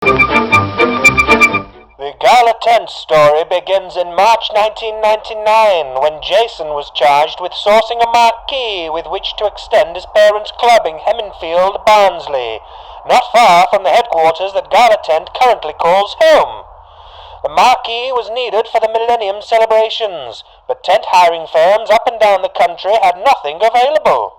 The Gala Tent story begins in March 1999 when Jason was charged with sourcing a marquee with which to extend his parents' club in Hemingfield, Barnsley, not far from the headquarters that Gala Tent currently calls home. The marquee was needed for the Millennium celebrations, but tent hiring firms up and down the country had nothing available.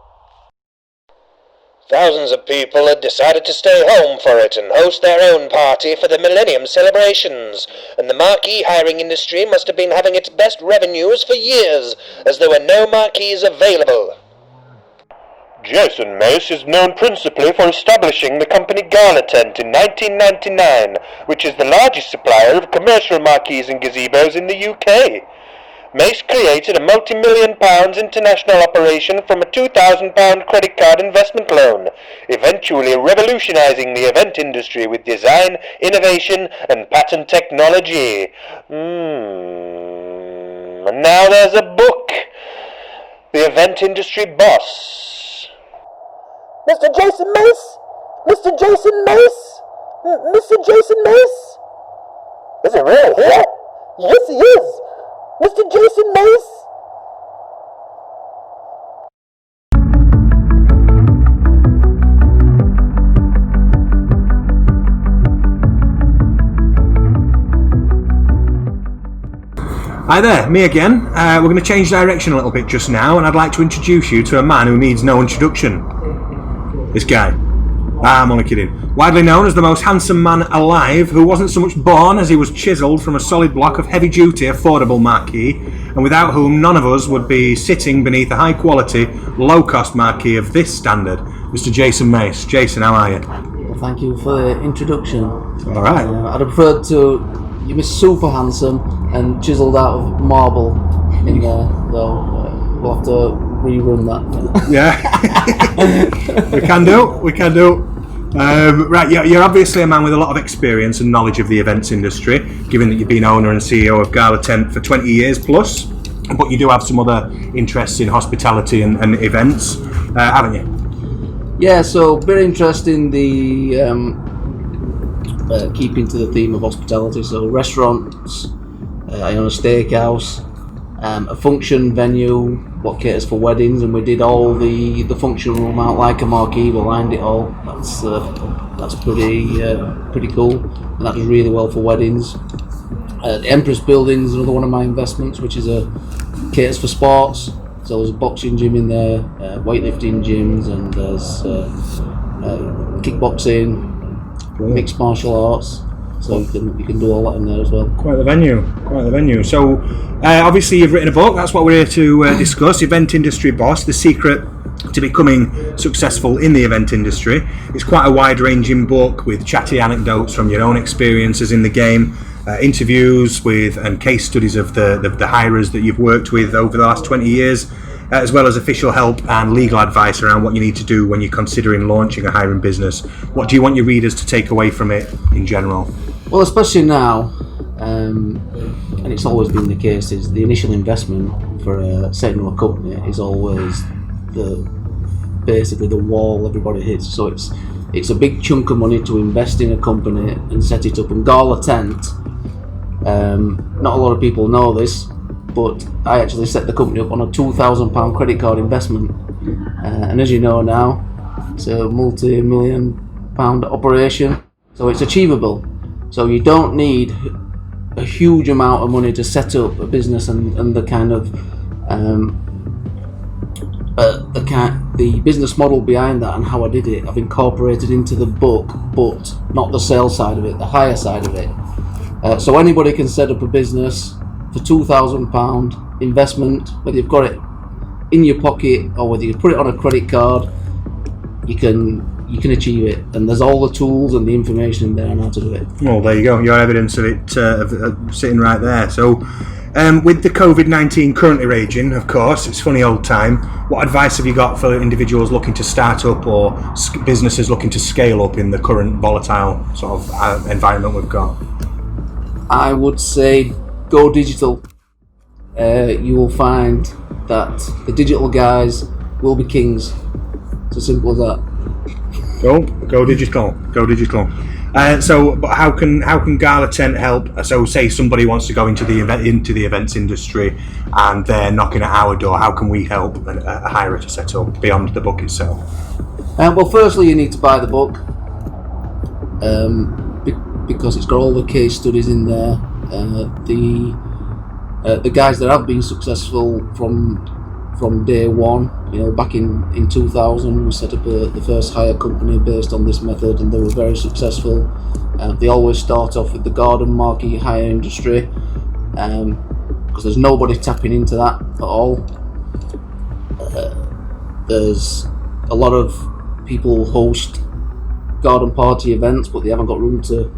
Thousands of people had decided to stay home for it and host their own party for the Millennium celebrations, and the marquee hiring industry must have been having its best revenues for years, as there were no marquees available. Jason Mace is known principally for establishing the company Gala Tent in 1999, which is the largest supplier of commercial marquees and gazebos in the UK. Mace created a multi-million pounds international operation from a £2,000 credit card investment loan, eventually revolutionizing the event industry with design, innovation and patent technology. And now there's a book. The Event Industry Boss. Mr. Jason Mace? Mr. Jason Mace? Mr. Jason Mace? Is he really here? Yes, he is. Mr. Jason Mace? Hi there, me again. We're going to change direction a little bit just now, and I'd like to introduce you to a man who needs no introduction. This guy. I'm only kidding. Widely known as the most handsome man alive, who wasn't so much born as he was chiselled from a solid block of heavy-duty, affordable marquee, and without whom none of us would be sitting beneath a high-quality, low-cost marquee of this standard. Mr. Jason Mace. Jason, how are you? Well, thank you for the introduction. All right. I'd have preferred to... You were super handsome and chiselled out of marble in there, though. We'll have to rerun that. Yeah. We can do. Right, you're obviously a man with a lot of experience and knowledge of the events industry, given that you've been owner and CEO of Gala Tent for 20 years plus, but you do have some other interests in hospitality and events, haven't you? Yeah, so very interested in the keeping to the theme of hospitality, so restaurants, I own a steakhouse, a function venue, what caters for weddings, and we did all the function room out like a marquee behind it all. That's pretty cool, and that does really well for weddings. The Empress Building is another one of my investments, which is caters for sports. So there's a boxing gym in there, weightlifting gyms, and there's kickboxing, mixed martial arts. So you can do all that in there as well. Quite the venue. So obviously you've written a book. That's what we're here to discuss. Event Industry Boss: The Secret to Becoming Successful in the Event Industry. It's quite a wide-ranging book with chatty anecdotes from your own experiences in the game, interviews with and case studies of the hirers that you've worked with over the last 20 years, as well as official help and legal advice around what you need to do when you're considering launching a hiring business. What do you want your readers to take away from it in general? Well, especially now, and it's always been the case, is the initial investment for setting up a company is always basically the wall everybody hits. So it's a big chunk of money to invest in a company and set it up. And Gala Tent, not a lot of people know this, but I actually set the company up on a £2,000 credit card investment, and as you know now, it's a multi-million pound operation, so it's achievable. So you don't need a huge amount of money to set up a business, and the kind of the business model behind that and how I did it, I've incorporated into the book, but not the sales side of it, the higher side of it. So anybody can set up a business for £2,000 investment, whether you've got it in your pocket or whether you put it on a credit card, you can achieve it, and there's all the tools and the information in there on how to do it. Well, there you go, your evidence of it sitting right there. So with the COVID-19 currently raging, of course, it's funny old time, what advice have you got for individuals looking to start up or businesses looking to scale up in the current volatile sort of environment we've got? I would say go digital. You will find that the digital guys will be kings. It's as simple as that. Go digital. But how can Gala Tent help? So, say somebody wants to go into the events industry, and they're knocking at our door. How can we help a hirer to set up beyond the book itself? Well, firstly, you need to buy the book because it's got all the case studies in there. The guys that have been successful from day one, back in 2000, we set up the first hire company based on this method, and they were very successful. They always start off with the garden marquee hire industry, because there's nobody tapping into that at all. There's a lot of people host garden party events, but they haven't got room to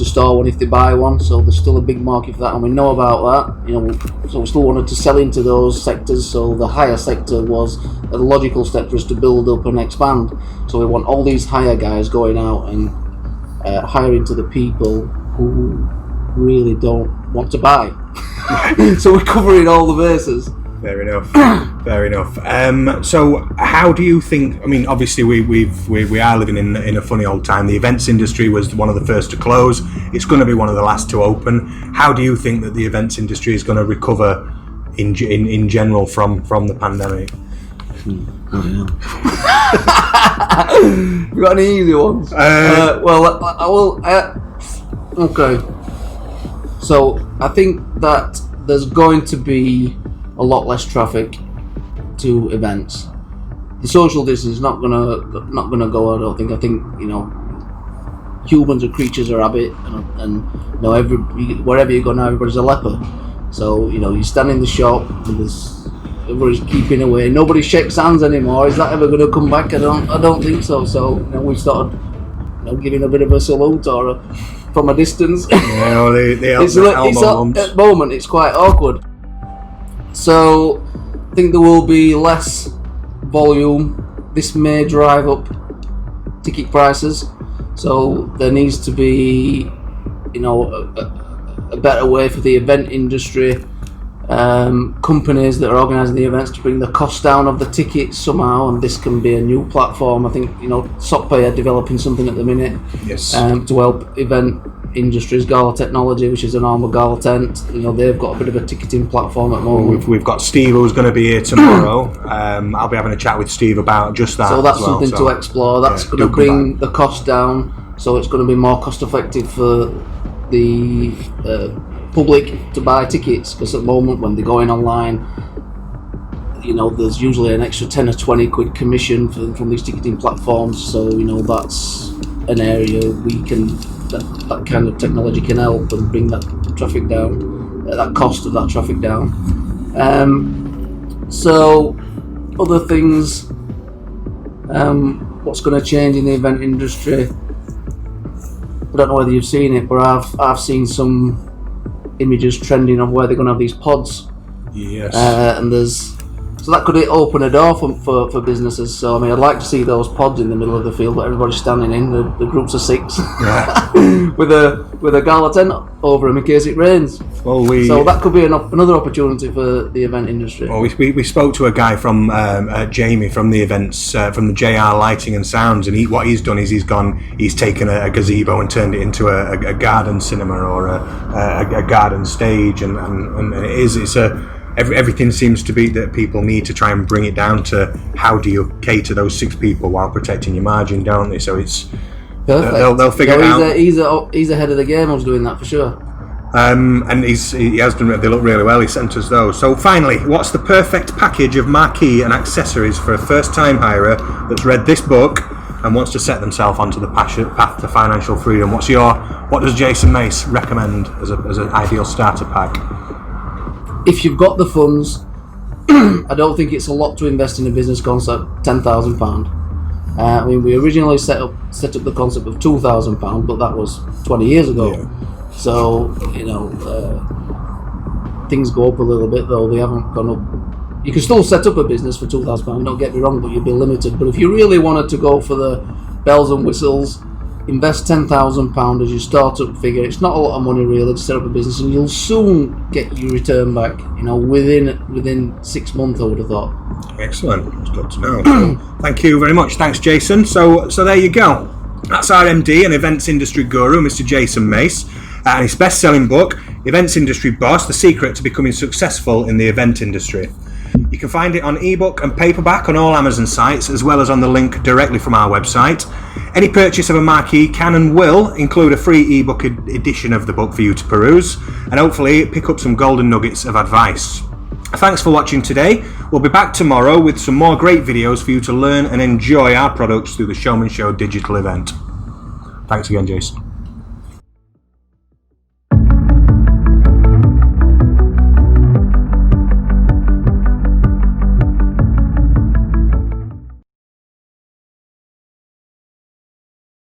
store one if they buy one, so there's still a big market for that, and we know about that. So we still wanted to sell into those sectors, so the hire sector was a logical step for us to build up and expand. So we want all these hire guys going out and hiring to the people who really don't want to buy. So we're covering all the bases. Fair enough. Fair enough. So, how do you think? I mean, obviously, we are living in a funny old time. The events industry was one of the first to close. It's going to be one of the last to open. How do you think that the events industry is going to recover in general from the pandemic? You got any easy ones? Well, I will. Okay. So I think that there's going to be a lot less traffic to events. The social distance is not gonna go. I don't think. I think humans are creatures of habit, and wherever you go now, everybody's a leper. So you stand in the shop and everybody's keeping away. Nobody shakes hands anymore. Is that ever going to come back? I don't think so. So we've started giving a bit of a salute or from a distance. Yeah, at the moment it's quite awkward. So I think there will be less volume. This may drive up ticket prices. So there needs to be, a better way for the event industry, companies that are organising the events to bring the cost down of the tickets somehow. And this can be a new platform. I think SockPay are developing something at the minute. Yes. To help event industries. Gala Technology, which is an arm of Gala Tent, they've got a bit of a ticketing platform at the moment. We've got Steve who's going to be here tomorrow. I'll be having a chat with Steve about just that. So that's something to explore. That's going to bring the cost down, so it's going to be more cost effective for the public to buy tickets, because at the moment when they're going online, there's usually an extra 10 or 20 quid commission from these ticketing platforms. So that's an area we can that kind of technology can help and bring that traffic down, that cost of that traffic down. So other things, what's going to change in the event industry? I don't know whether you've seen it, but I've seen some images trending of where they're going to have these pods. Yes. And so that could open a door for businesses. So I'd like to see those pods in the middle of the field, but everybody's standing in the groups of 6, with a Gala tent over them in case it rains. Well, so that could be another opportunity for the event industry. Well, we spoke to a guy from Jamie from the events from the J.R Lighting and Sounds, and what he's done is he's taken a gazebo and turned it into a garden cinema or a garden stage, and it's everything seems to be that people need to try and bring it down to how do you cater those 6 people while protecting your margin, don't they? So it's perfect. They'll figure it out. He's ahead of the game. I was doing that for sure. And he has done. They look really well. He sent us those. So finally, what's the perfect package of marquee and accessories for a first-time hirer that's read this book and wants to set themselves onto the path to financial freedom? What does Jason Mace recommend as an ideal starter pack? If you've got the funds, I don't think it's a lot to invest in a business concept. £10,000. We originally set up the concept of £2,000, but that was 20 years ago. Yeah. So things go up a little bit, though they haven't gone up. You can still set up a business for £2,000. Don't get me wrong, but you'll be limited. But if you really wanted to go for the bells and whistles, invest £10,000 as your startup figure. It's not a lot of money really to set up a business, and you'll soon get your return back. Within 6 months, I would have thought. Excellent. That's good to know. Thank you very much. Thanks, Jason. So there you go. That's our MD and events industry guru, Mr. Jason Mace, and his best-selling book, Events Industry Boss: The Secret to Becoming Successful in the Event Industry. You can find it on ebook and paperback on all Amazon sites, as well as on the link directly from our website. Any purchase of a Marquee can and will include a free ebook edition of the book for you to peruse, and hopefully pick up some golden nuggets of advice. Thanks for watching today. We'll be back tomorrow with some more great videos for you to learn and enjoy our products through the Showman Show digital event. Thanks again, Jason.